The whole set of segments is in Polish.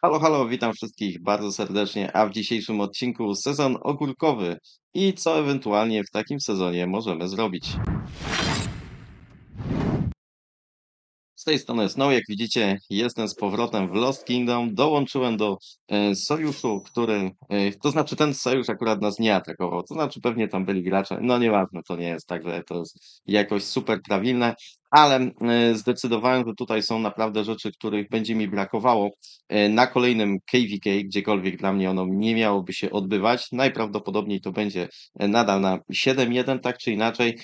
Halo, halo, witam wszystkich bardzo serdecznie, a w dzisiejszym odcinku sezon ogórkowy i co ewentualnie w takim sezonie możemy zrobić. Z tej strony Snow, jak widzicie, jestem z powrotem w Lost Kingdom. Dołączyłem do sojuszu, to znaczy ten sojusz akurat nas nie atakował. To znaczy pewnie tam byli gracze. No nieważne, to nie jest tak, że to jest jakoś super prawilne, ale zdecydowałem, że tutaj są naprawdę rzeczy, których będzie mi brakowało na kolejnym KVK, gdziekolwiek dla mnie ono nie miałoby się odbywać. Najprawdopodobniej to będzie nadal na 7-1, tak czy inaczej.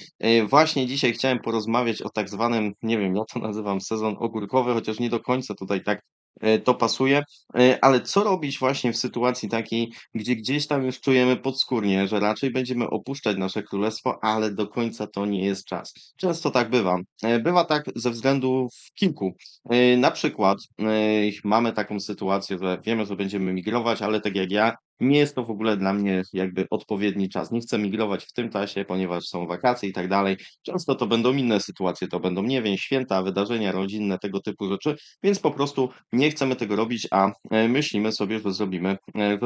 Właśnie dzisiaj chciałem porozmawiać o tak zwanym, nie wiem, ja to nazywam sezon ogórkowy, chociaż nie do końca tutaj tak to pasuje, ale co robić właśnie w sytuacji takiej, gdzie gdzieś tam już czujemy podskórnie, że raczej będziemy opuszczać nasze królestwo, ale do końca to nie jest czas. Często tak bywa. Bywa tak ze względów kilku. Na przykład mamy taką sytuację, że wiemy, że będziemy migrować, ale tak jak ja, nie jest to w ogóle dla mnie jakby odpowiedni czas. Nie chcę migrować w tym czasie, ponieważ są wakacje i tak dalej. Często to będą inne sytuacje, to będą, nie wiem, święta, wydarzenia rodzinne, tego typu rzeczy, więc po prostu nie chcemy tego robić, a myślimy sobie, że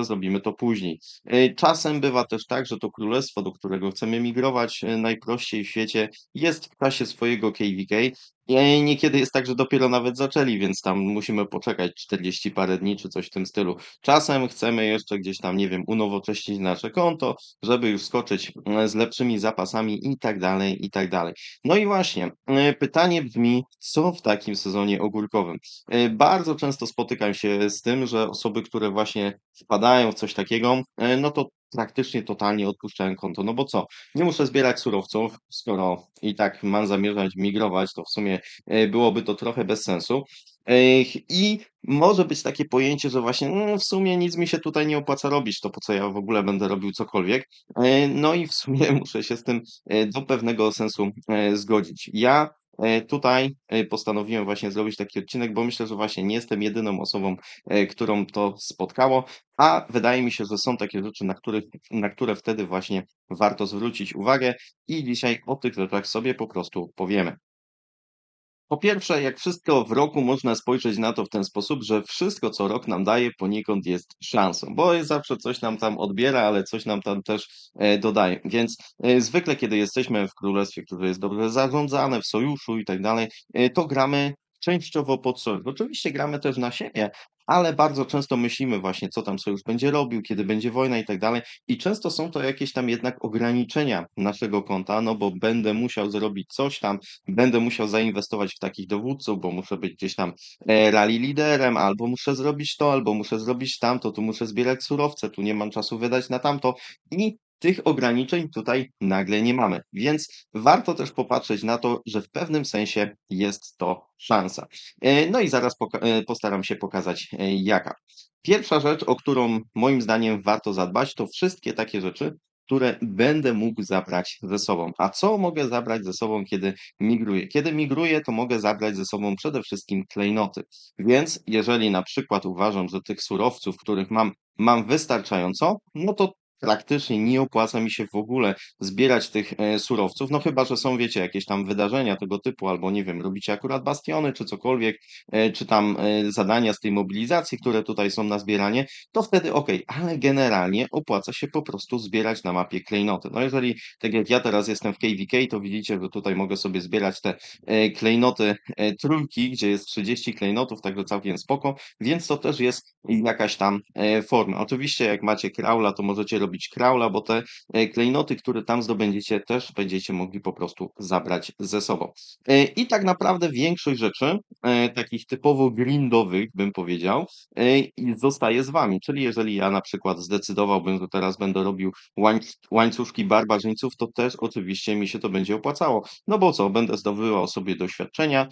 zrobimy to później. Czasem bywa też tak, że to królestwo, do którego chcemy migrować najprościej w świecie, jest w czasie swojego KVK. I niekiedy jest tak, że dopiero nawet zaczęli, więc tam musimy poczekać 40 parę dni czy coś w tym stylu. Czasem chcemy jeszcze gdzieś tam, nie wiem, unowocześnić nasze konto, żeby już skoczyć z lepszymi zapasami i tak dalej, i tak dalej. No i właśnie, pytanie brzmi, co w takim sezonie ogórkowym? Bardzo często spotykam się z tym, że osoby, które właśnie wpadają w coś takiego, no to praktycznie totalnie odpuszczają konto. No bo co? Nie muszę zbierać surowców, skoro i tak mam zamierzać migrować, to w sumie byłoby to trochę bez sensu. I może być takie pojęcie, że właśnie w sumie nic mi się tutaj nie opłaca robić, to po co ja w ogóle będę robił cokolwiek. No i w sumie muszę się z tym do pewnego sensu zgodzić. Ja tutaj postanowiłem właśnie zrobić taki odcinek, bo myślę, że właśnie nie jestem jedyną osobą, którą to spotkało, a wydaje mi się, że są takie rzeczy, na które wtedy właśnie warto zwrócić uwagę i dzisiaj o tych rzeczach sobie po prostu powiemy. Po pierwsze, jak wszystko w roku, można spojrzeć na to w ten sposób, że wszystko, co rok nam daje, poniekąd jest szansą, bo jest zawsze coś nam tam odbiera, ale coś nam tam też dodaje. Więc zwykle, kiedy jesteśmy w królestwie, które jest dobrze zarządzane, w sojuszu i tak dalej, to gramy częściowo pod sojusz. Oczywiście gramy też na siebie, ale bardzo często myślimy właśnie, co tam sojusz będzie robił, kiedy będzie wojna i tak dalej. I często są to jakieś tam jednak ograniczenia naszego konta, no bo będę musiał zrobić coś tam, będę musiał zainwestować w takich dowódców, bo muszę być gdzieś tam rally liderem, albo muszę zrobić to, albo muszę zrobić tamto, tu muszę zbierać surowce, tu nie mam czasu wydać na tamto i tych ograniczeń tutaj nagle nie mamy. Więc warto też popatrzeć na to, że w pewnym sensie jest to szansa. No i zaraz postaram się pokazać jaka. Pierwsza rzecz, o którą moim zdaniem warto zadbać, to wszystkie takie rzeczy, które będę mógł zabrać ze sobą. A co mogę zabrać ze sobą, kiedy migruję? Kiedy migruję, to mogę zabrać ze sobą przede wszystkim klejnoty. Więc jeżeli na przykład uważam, że tych surowców, których mam wystarczająco, no to praktycznie nie opłaca mi się w ogóle zbierać tych surowców, no chyba, że są, wiecie, jakieś tam wydarzenia tego typu, albo nie wiem, robicie akurat bastiony czy cokolwiek, czy tam zadania z tej mobilizacji, które tutaj są na zbieranie, to wtedy okej, ale generalnie opłaca się po prostu zbierać na mapie klejnoty. No jeżeli, tak jak ja teraz jestem w KVK, to widzicie, że tutaj mogę sobie zbierać te klejnoty trójki, gdzie jest 30 klejnotów, także całkiem spoko, więc to też jest jakaś tam forma. Oczywiście jak macie kraula, to możecie robić kraula, bo te klejnoty, które tam zdobędziecie, też będziecie mogli po prostu zabrać ze sobą. I tak naprawdę większość rzeczy, takich typowo grindowych, bym powiedział, i zostaje z wami. Czyli jeżeli ja na przykład zdecydowałbym, że teraz będę robił łańcuszki barbarzyńców, to też oczywiście mi się to będzie opłacało. No bo co, będę zdobywał sobie doświadczenia,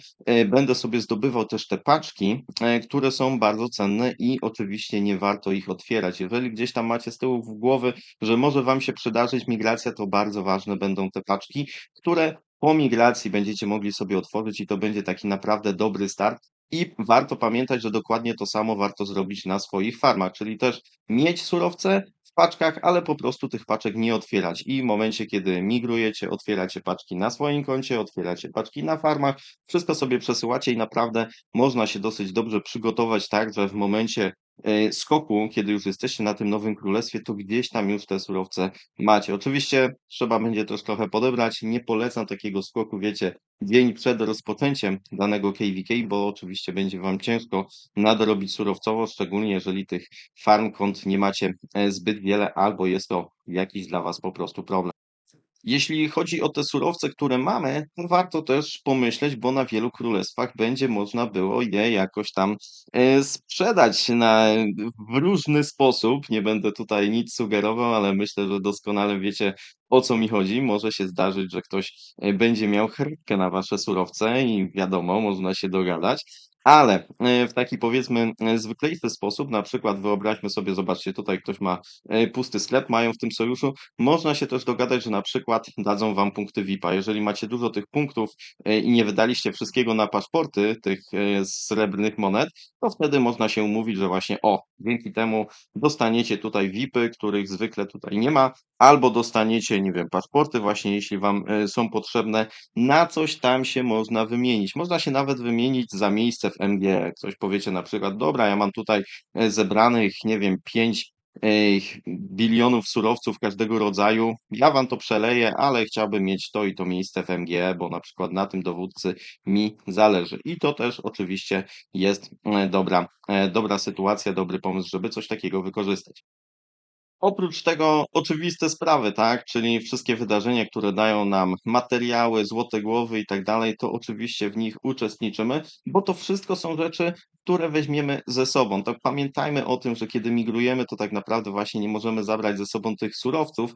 będę sobie zdobywał też te paczki, które są bardzo cenne i oczywiście nie warto ich otwierać. Jeżeli gdzieś tam macie z tyłu w głowy, że może wam się przydarzyć migracja, to bardzo ważne będą te paczki, które po migracji będziecie mogli sobie otworzyć i to będzie taki naprawdę dobry start. I warto pamiętać, że dokładnie to samo warto zrobić na swoich farmach, czyli też mieć surowce w paczkach, ale po prostu tych paczek nie otwierać. I w momencie, kiedy migrujecie, otwieracie paczki na swoim koncie, otwieracie paczki na farmach, wszystko sobie przesyłacie i naprawdę można się dosyć dobrze przygotować tak, że w momencie skoku, kiedy już jesteście na tym nowym królestwie, to gdzieś tam już te surowce macie. Oczywiście trzeba będzie też trochę podebrać. Nie polecam takiego skoku, wiecie, dzień przed rozpoczęciem danego KVK, bo oczywiście będzie wam ciężko nadrobić surowcowo, szczególnie jeżeli tych farm kont nie macie zbyt wiele, albo jest to jakiś dla was po prostu problem. Jeśli chodzi o te surowce, które mamy, to warto też pomyśleć, bo na wielu królestwach będzie można było je jakoś tam sprzedać w różny sposób. Nie będę tutaj nic sugerował, ale myślę, że doskonale wiecie, o co mi chodzi. Może się zdarzyć, że ktoś będzie miał chrypkę na wasze surowce i wiadomo, można się dogadać. Ale w taki powiedzmy zwykleisty sposób, na przykład wyobraźmy sobie, zobaczcie, tutaj ktoś ma pusty sklep, mają w tym sojuszu, można się też dogadać, że na przykład dadzą wam punkty VIP-a. Jeżeli macie dużo tych punktów i nie wydaliście wszystkiego na paszporty tych srebrnych monet, to wtedy można się umówić, że właśnie dzięki temu dostaniecie tutaj VIP-y, których zwykle tutaj nie ma, albo dostaniecie, nie wiem, paszporty właśnie, jeśli wam są potrzebne. Na coś tam się można wymienić. Można się nawet wymienić za miejsce w MG. Coś powiecie na przykład, dobra, ja mam tutaj zebranych, nie wiem, 5 bilionów surowców każdego rodzaju. Ja wam to przeleję, ale chciałbym mieć to i to miejsce w MGE, bo na przykład na tym dowódcy mi zależy. I to też oczywiście jest dobra sytuacja, dobry pomysł, żeby coś takiego wykorzystać. Oprócz tego oczywiste sprawy, tak, czyli wszystkie wydarzenia, które dają nam materiały, złote głowy i tak dalej, to oczywiście w nich uczestniczymy, bo to wszystko są rzeczy, które weźmiemy ze sobą. Tak pamiętajmy o tym, że kiedy migrujemy, to tak naprawdę właśnie nie możemy zabrać ze sobą tych surowców,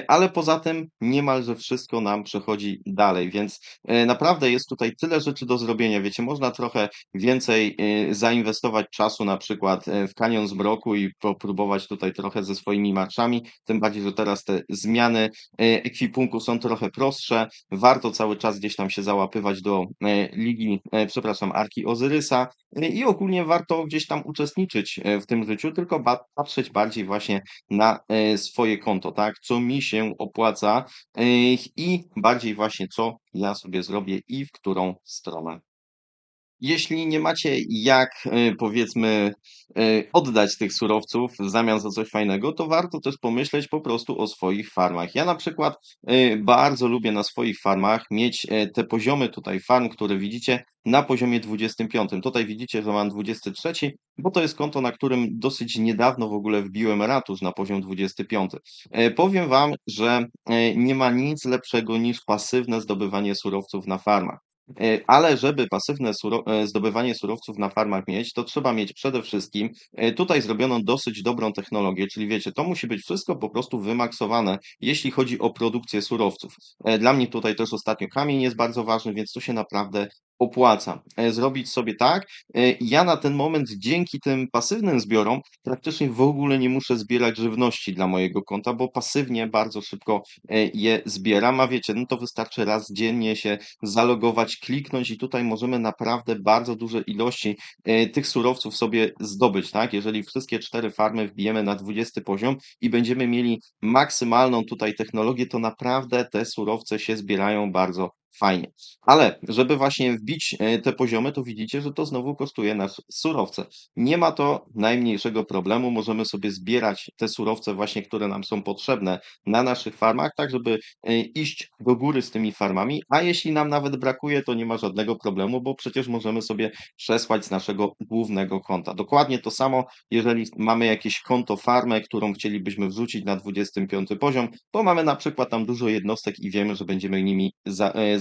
ale poza tym niemalże wszystko nam przechodzi dalej, więc naprawdę jest tutaj tyle rzeczy do zrobienia. Wiecie, można trochę więcej zainwestować czasu na przykład w kanion zmroku i popróbować tutaj trochę ze swoimi marszami, tym bardziej, że teraz te zmiany ekwipunku są trochę prostsze. Warto cały czas gdzieś tam się załapywać do przepraszam, Arki Ozyrysa i ogólnie warto gdzieś tam uczestniczyć w tym życiu, tylko patrzeć bardziej właśnie na swoje konto, tak? Co mi się opłaca i bardziej właśnie co ja sobie zrobię i w którą stronę. Jeśli nie macie jak, powiedzmy, oddać tych surowców w zamian za coś fajnego, to warto też pomyśleć po prostu o swoich farmach. Ja na przykład, bardzo lubię na swoich farmach mieć, te poziomy tutaj farm, które widzicie, na poziomie 25. Tutaj widzicie, że mam 23, bo to jest konto, na którym dosyć niedawno w ogóle wbiłem ratusz na poziom 25. Powiem wam, że, nie ma nic lepszego niż pasywne zdobywanie surowców na farmach. Ale żeby pasywne zdobywanie surowców na farmach mieć, to trzeba mieć przede wszystkim tutaj zrobioną dosyć dobrą technologię, czyli wiecie, to musi być wszystko po prostu wymaksowane, jeśli chodzi o produkcję surowców. Dla mnie tutaj też ostatnio kamień jest bardzo ważny, więc to się naprawdę opłaca. Zrobić sobie tak. Ja na ten moment dzięki tym pasywnym zbiorom praktycznie w ogóle nie muszę zbierać żywności dla mojego konta, bo pasywnie bardzo szybko je zbieram, a wiecie, no to wystarczy raz dziennie się zalogować, kliknąć i tutaj możemy naprawdę bardzo duże ilości tych surowców sobie zdobyć, tak? Jeżeli wszystkie 4 farmy wbijemy na 20 poziom i będziemy mieli maksymalną tutaj technologię, to naprawdę te surowce się zbierają bardzo fajnie. Ale żeby właśnie wbić te poziomy, to widzicie, że to znowu kosztuje nas surowce. Nie ma to najmniejszego problemu. Możemy sobie zbierać te surowce właśnie, które nam są potrzebne na naszych farmach, tak żeby iść do góry z tymi farmami, a jeśli nam nawet brakuje, to nie ma żadnego problemu, bo przecież możemy sobie przesłać z naszego głównego konta. Dokładnie to samo, jeżeli mamy jakieś konto farmę, którą chcielibyśmy wrzucić na 25 poziom, bo mamy na przykład tam dużo jednostek i wiemy, że będziemy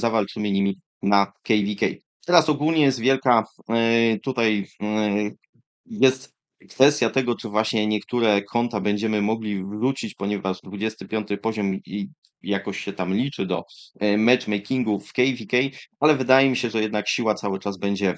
zawalczymy nimi na KVK. Teraz ogólnie jest wielka tutaj jest kwestia tego, czy właśnie niektóre konta będziemy mogli wrócić, ponieważ 25 poziom i jakoś się tam liczy do matchmakingu w KVK, ale wydaje mi się, że jednak siła cały czas będzie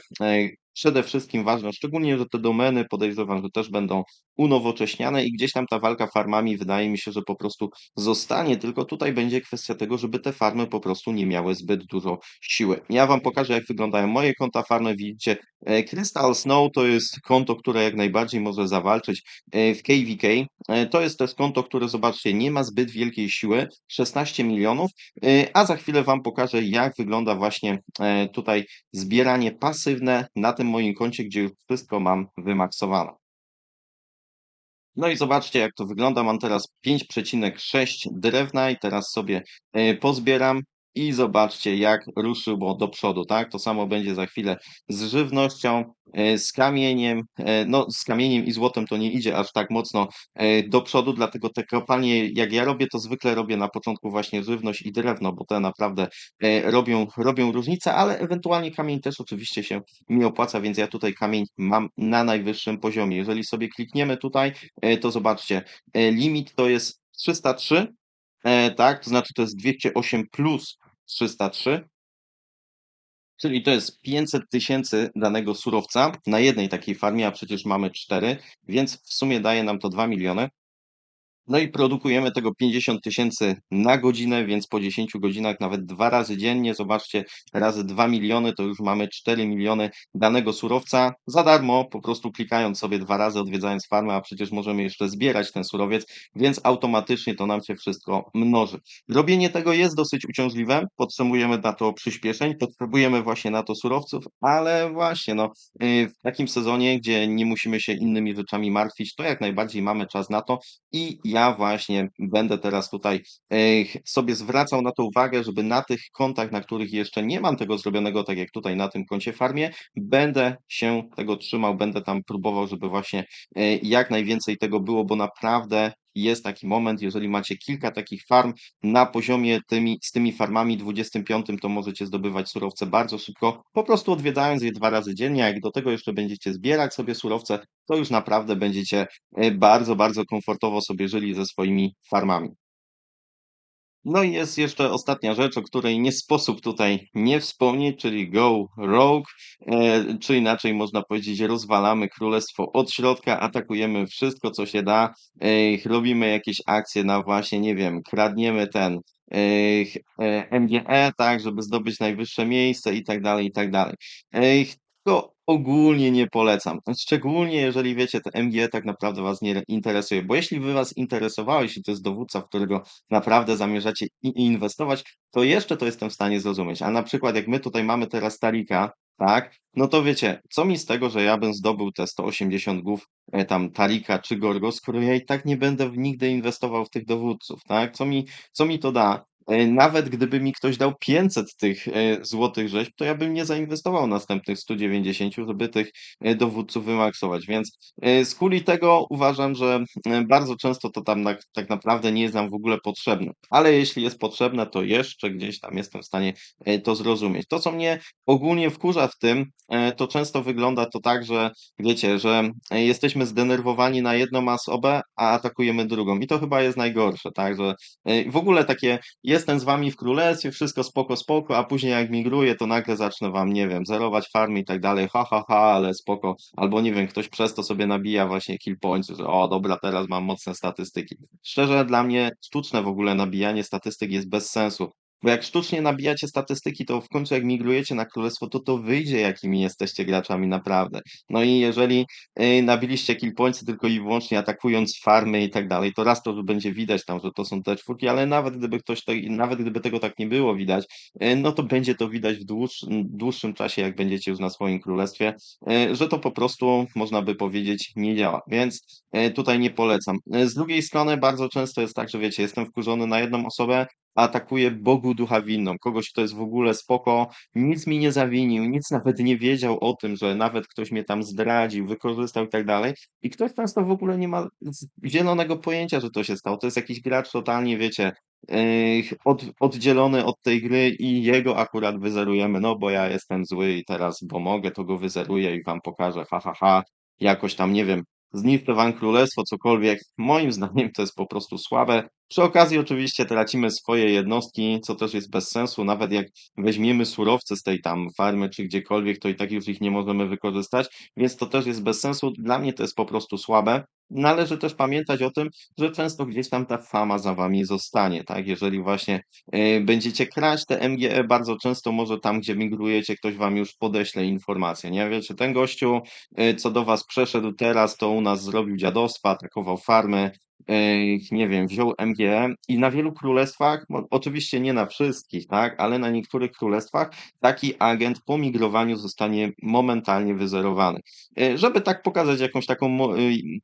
przede wszystkim ważna, szczególnie, że te domeny podejrzewam, że też będą unowocześniane i gdzieś tam ta walka farmami wydaje mi się, że po prostu zostanie, tylko tutaj będzie kwestia tego, żeby te farmy po prostu nie miały zbyt dużo siły. Ja wam pokażę, jak wyglądają moje konta farmy. Widzicie, Crystal Snow to jest konto, które jak najbardziej może zawalczyć w KVK. To jest też konto, które zobaczcie, nie ma zbyt wielkiej siły, 16 milionów, a za chwilę wam pokażę, jak wygląda właśnie tutaj zbieranie pasywne na tym moim koncie, gdzie już wszystko mam wymaksowane. No i zobaczcie, jak to wygląda. Mam teraz 5,6 drewna i teraz sobie pozbieram i zobaczcie, jak ruszyło do przodu, tak? To samo będzie za chwilę z żywnością, z kamieniem. No, z kamieniem i złotem to nie idzie aż tak mocno do przodu, dlatego te kopalnie, jak ja robię, to zwykle robię na początku właśnie żywność i drewno, bo te naprawdę robią różnicę, ale ewentualnie kamień też oczywiście się mi opłaca, więc ja tutaj kamień mam na najwyższym poziomie. Jeżeli sobie klikniemy tutaj, to zobaczcie, limit to jest 303, tak, to znaczy to jest 208 plus 303, czyli to jest 500 000 danego surowca na jednej takiej farmie, a przecież mamy 4, więc w sumie daje nam to 2 miliony. No i produkujemy tego 50 000 na godzinę, więc po 10 godzinach nawet 2 razy dziennie, zobaczcie, razy 2 miliony to już mamy 4 miliony danego surowca za darmo, po prostu klikając sobie 2 razy, odwiedzając farmę, a przecież możemy jeszcze zbierać ten surowiec, więc automatycznie to nam się wszystko mnoży. Robienie tego jest dosyć uciążliwe, potrzebujemy na to przyspieszeń, potrzebujemy właśnie na to surowców, ale właśnie no, w takim sezonie, gdzie nie musimy się innymi rzeczami martwić, to jak najbardziej mamy czas na to, i ja właśnie będę teraz tutaj sobie zwracał na to uwagę, żeby na tych kontach, na których jeszcze nie mam tego zrobionego, tak jak tutaj na tym koncie farmie, będę się tego trzymał, będę tam próbował, żeby właśnie jak najwięcej tego było, bo naprawdę jest taki moment, jeżeli macie kilka takich farm na poziomie z tymi farmami 25, to możecie zdobywać surowce bardzo szybko, po prostu odwiedzając je 2 razy dziennie. A jak do tego jeszcze będziecie zbierać sobie surowce, to już naprawdę będziecie bardzo, bardzo komfortowo sobie żyli ze swoimi farmami. No i jest jeszcze ostatnia rzecz, o której nie sposób tutaj nie wspomnieć, czyli Go Rogue, czy inaczej można powiedzieć, rozwalamy królestwo od środka, atakujemy wszystko, co się da, robimy jakieś akcje na właśnie, nie wiem, kradniemy ten MGE, tak, żeby zdobyć najwyższe miejsce i tak dalej, i tak dalej. To ogólnie nie polecam. Szczególnie jeżeli wiecie, te MGE tak naprawdę Was nie interesuje, bo jeśli by Was interesowało, jeśli to jest dowódca, w którego naprawdę zamierzacie inwestować, to jeszcze to jestem w stanie zrozumieć. A na przykład jak my tutaj mamy teraz Tarika, tak, no to wiecie, co mi z tego, że ja bym zdobył te 180 głów tam Tarika czy Gorgo, skoro ja i tak nie będę nigdy inwestował w tych dowódców, tak? Co mi to da? Nawet gdyby mi ktoś dał 500 tych złotych rzeźb, to ja bym nie zainwestował następnych 190, żeby tych dowódców wymaksować. Więc z kuli tego uważam, że bardzo często to tam tak naprawdę nie jest nam w ogóle potrzebne. Ale jeśli jest potrzebne, to jeszcze gdzieś tam jestem w stanie to zrozumieć. To, co mnie ogólnie wkurza w tym, to często wygląda to tak, że wiecie, że jesteśmy zdenerwowani na jedną osobę, a atakujemy drugą. I to chyba jest najgorsze, tak? Że w ogóle takie jestem z wami w królestwie, wszystko spoko, spoko, a później jak migruję, to nagle zacznę wam, nie wiem, zerować farmy i tak dalej, ha, ha, ha, ale spoko. Albo nie wiem, ktoś przez to sobie nabija właśnie kill points, że o, dobra, teraz mam mocne statystyki. Szczerze, dla mnie sztuczne w ogóle nabijanie statystyk jest bez sensu. Bo jak sztucznie nabijacie statystyki, to w końcu jak migrujecie na królestwo, to wyjdzie, jakimi jesteście graczami naprawdę. No i jeżeli nabiliście kill pointsy tylko i wyłącznie atakując farmy i tak dalej, to raz to, że będzie widać tam, że to są te czwórki, ale nawet gdyby tego tak nie było widać, no to będzie to widać w dłuższym czasie, jak będziecie już na swoim królestwie, że to po prostu, można by powiedzieć, nie działa. Więc tutaj nie polecam. Z drugiej strony bardzo często jest tak, że wiecie, jestem wkurzony na jedną osobę, a atakuję Bogu ducha winną, kogoś, kto jest w ogóle spoko, nic mi nie zawinił, nic nawet nie wiedział o tym, że nawet ktoś mnie tam zdradził, wykorzystał i tak dalej. I ktoś często w ogóle nie ma zielonego pojęcia, że to się stało. To jest jakiś gracz totalnie, wiecie, oddzielony od tej gry i jego akurat wyzerujemy, no bo ja jestem zły i teraz, bo mogę, to go wyzeruję i wam pokażę, ha, ha, ha, jakoś tam, nie wiem, zniszczę wam królestwo, cokolwiek. Moim zdaniem to jest po prostu słabe. Przy okazji oczywiście tracimy swoje jednostki, co też jest bez sensu. Nawet jak weźmiemy surowce z tej tam farmy czy gdziekolwiek, to i tak już ich nie możemy wykorzystać, więc to też jest bez sensu. Dla mnie to jest po prostu słabe. Należy też pamiętać o tym, że często gdzieś tam ta fama za wami zostanie, tak? Jeżeli właśnie będziecie kraść te MGE, bardzo często może tam, gdzie migrujecie, ktoś wam już podeśle informację, nie? Wiecie, ten gościu, co do was przeszedł teraz, to u nas zrobił dziadostwa, atakował farmy, nie wiem, wziął MGE i na wielu królestwach, oczywiście nie na wszystkich, tak, ale na niektórych królestwach taki agent po migrowaniu zostanie momentalnie wyzerowany. Żeby tak pokazać jakąś taką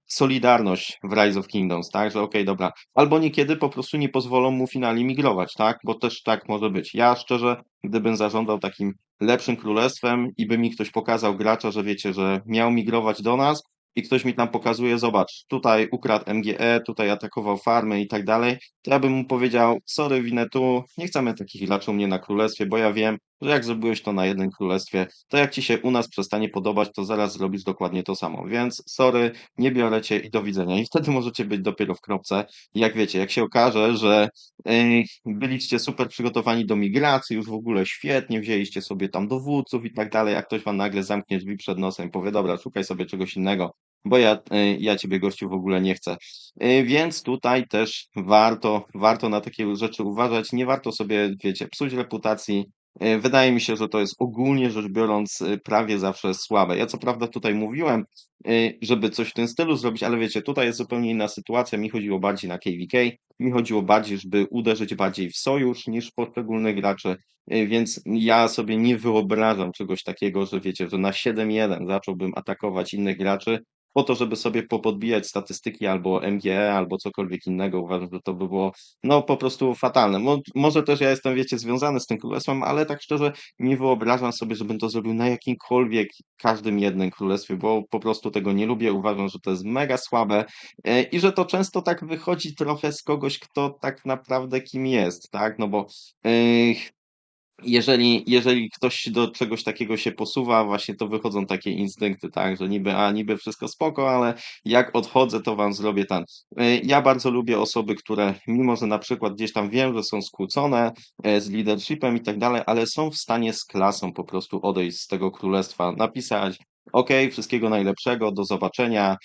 solidarność w Rise of Kingdoms, tak, że okej, dobra, albo niekiedy po prostu nie pozwolą mu finalnie migrować, tak, bo też tak może być. Ja szczerze, gdybym zarządzał takim lepszym królestwem i by mi ktoś pokazał gracza, że wiecie, że miał migrować do nas i ktoś mi tam pokazuje, zobacz, tutaj ukradł MGE, tutaj atakował farmy i tak dalej, to ja bym mu powiedział, sorry, winę tu, nie chcemy takich graczy u mnie na królestwie, bo ja wiem, że jak zrobiłeś to na jednym królestwie, to jak ci się u nas przestanie podobać, to zaraz zrobisz dokładnie to samo. Więc sorry, nie biorę cię i do widzenia. I wtedy możecie być dopiero w kropce. Jak wiecie, jak się okaże, że byliście super przygotowani do migracji, już w ogóle świetnie, wzięliście sobie tam dowódców i tak dalej, a ktoś wam nagle zamknie drzwi przed nosem i powie, dobra, szukaj sobie czegoś innego, bo ja ciebie gościu w ogóle nie chcę. Więc tutaj też warto na takie rzeczy uważać. Nie warto sobie, wiecie, psuć reputacji. Wydaje mi się, że to jest ogólnie rzecz biorąc prawie zawsze słabe. Ja co prawda tutaj mówiłem, żeby coś w tym stylu zrobić, ale wiecie, tutaj jest zupełnie inna sytuacja. Mi chodziło bardziej na KVK, mi chodziło bardziej, żeby uderzyć bardziej w sojusz niż w poszczególnych graczy. Więc ja sobie nie wyobrażam czegoś takiego, że wiecie, że na 7-1 zacząłbym atakować innych graczy po to, żeby sobie popodbijać statystyki albo MGE, albo cokolwiek innego. Uważam, że to by było no po prostu fatalne. Może też ja jestem, wiecie, związany z tym królestwem, ale tak szczerze nie wyobrażam sobie, żebym to zrobił na jakimkolwiek, każdym jednym królestwie, bo po prostu tego nie lubię. Uważam, że to jest mega słabe i że to często tak wychodzi trochę z kogoś, kto tak naprawdę kim jest, tak? No bo e, jeżeli ktoś do czegoś takiego się posuwa, właśnie to wychodzą takie instynkty, tak, że niby wszystko spoko, ale jak odchodzę, to wam zrobię ten. Ja bardzo lubię osoby, które mimo, że na przykład gdzieś tam wiem, że są skłócone z leadershipem i tak dalej, ale są w stanie z klasą po prostu odejść z tego królestwa, napisać okej, wszystkiego najlepszego, do zobaczenia,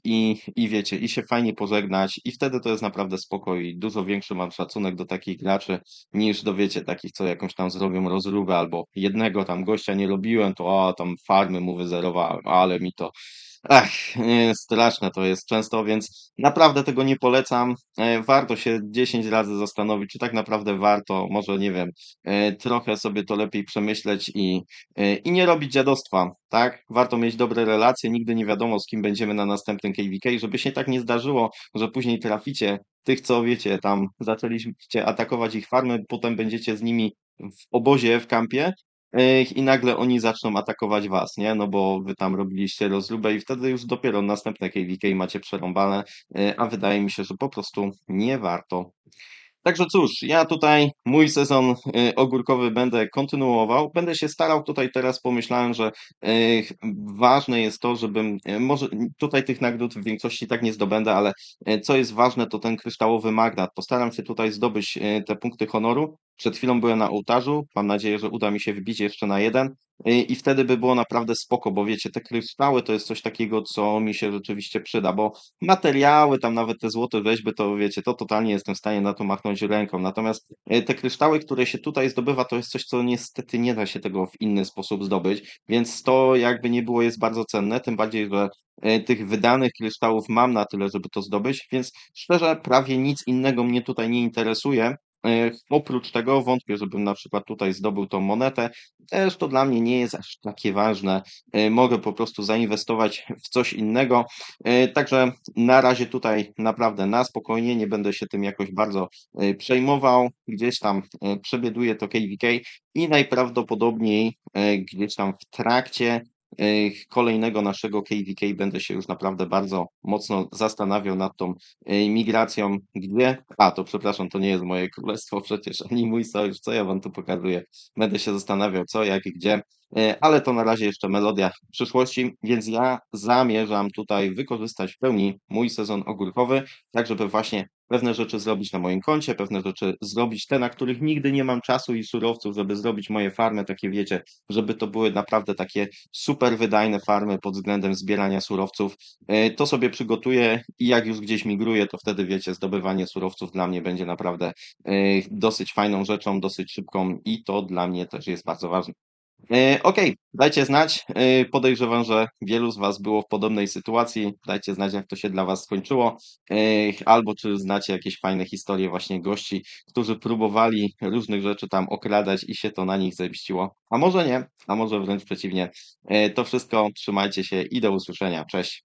i wiecie, i się fajnie pożegnać i wtedy to jest naprawdę spoko i dużo większy mam szacunek do takich graczy, niż do wiecie, takich, co jakąś tam zrobią rozróbę, albo jednego tam gościa nie lubiłem, to tam farmy mu wyzerowałem, ale mi to straszne to jest często, więc naprawdę tego nie polecam. Warto się 10 razy zastanowić, czy tak naprawdę warto, może nie wiem, trochę sobie to lepiej przemyśleć i nie robić dziadostwa, tak? Warto mieć dobre relacje, nigdy nie wiadomo, z kim będziemy na następnym KVK, żeby się tak nie zdarzyło, że później traficie tych, co wiecie, tam zaczęliście atakować ich farmy, potem będziecie z nimi w obozie, w kampie i nagle oni zaczną atakować was, nie? No bo wy tam robiliście rozróbę i wtedy już dopiero następne KVK macie przerąbane, a wydaje mi się, że po prostu nie warto. Także cóż, ja tutaj mój sezon ogórkowy będę kontynuował. Będę się starał tutaj teraz pomyślałem, że ważne jest to, żebym może tutaj tych nagród w większości tak nie zdobędę, ale co jest ważne, to ten kryształowy magnat. Postaram się tutaj zdobyć te punkty honoru. Przed chwilą byłem na ołtarzu. Mam nadzieję, że uda mi się wbić jeszcze na jeden. I wtedy by było naprawdę spoko, bo wiecie, te kryształy to jest coś takiego, co mi się rzeczywiście przyda, bo materiały, tam nawet te złote rzeźby, to wiecie, to totalnie jestem w stanie na to machnąć ręką. Natomiast te kryształy, które się tutaj zdobywa, to jest coś, co niestety nie da się tego w inny sposób zdobyć, więc to jakby nie było jest bardzo cenne, tym bardziej, że tych wydanych kryształów mam na tyle, żeby to zdobyć, więc szczerze prawie nic innego mnie tutaj nie interesuje. Oprócz tego wątpię, żebym na przykład tutaj zdobył tą monetę. Też to dla mnie nie jest aż takie ważne. Mogę po prostu zainwestować w coś innego. Także na razie tutaj naprawdę na spokojnie, nie będę się tym jakoś bardzo przejmował. Gdzieś tam przebieduję to KVK i najprawdopodobniej gdzieś tam w trakcie kolejnego naszego KVK będę się już naprawdę bardzo mocno zastanawiał nad tą migracją, gdzie, to przepraszam, to nie jest moje królestwo przecież, ani mój sojusz, co ja wam tu pokazuję. Będę się zastanawiał co, jak i gdzie, ale to na razie jeszcze melodia przyszłości, więc ja zamierzam tutaj wykorzystać w pełni mój sezon ogórkowy, tak żeby właśnie pewne rzeczy zrobić na moim koncie, pewne rzeczy zrobić te, na których nigdy nie mam czasu i surowców, żeby zrobić moje farmy, takie wiecie, żeby to były naprawdę takie super wydajne farmy pod względem zbierania surowców. To sobie przygotuję i jak już gdzieś migruję, to wtedy wiecie, zdobywanie surowców dla mnie będzie naprawdę dosyć fajną rzeczą, dosyć szybką i to dla mnie też jest bardzo ważne. Okej, dajcie znać. Podejrzewam, że wielu z was było w podobnej sytuacji. Dajcie znać, jak to się dla was skończyło, albo czy znacie jakieś fajne historie właśnie gości, którzy próbowali różnych rzeczy tam okradać i się to na nich zemściło. A może nie, a może wręcz przeciwnie. To wszystko, trzymajcie się i do usłyszenia. Cześć.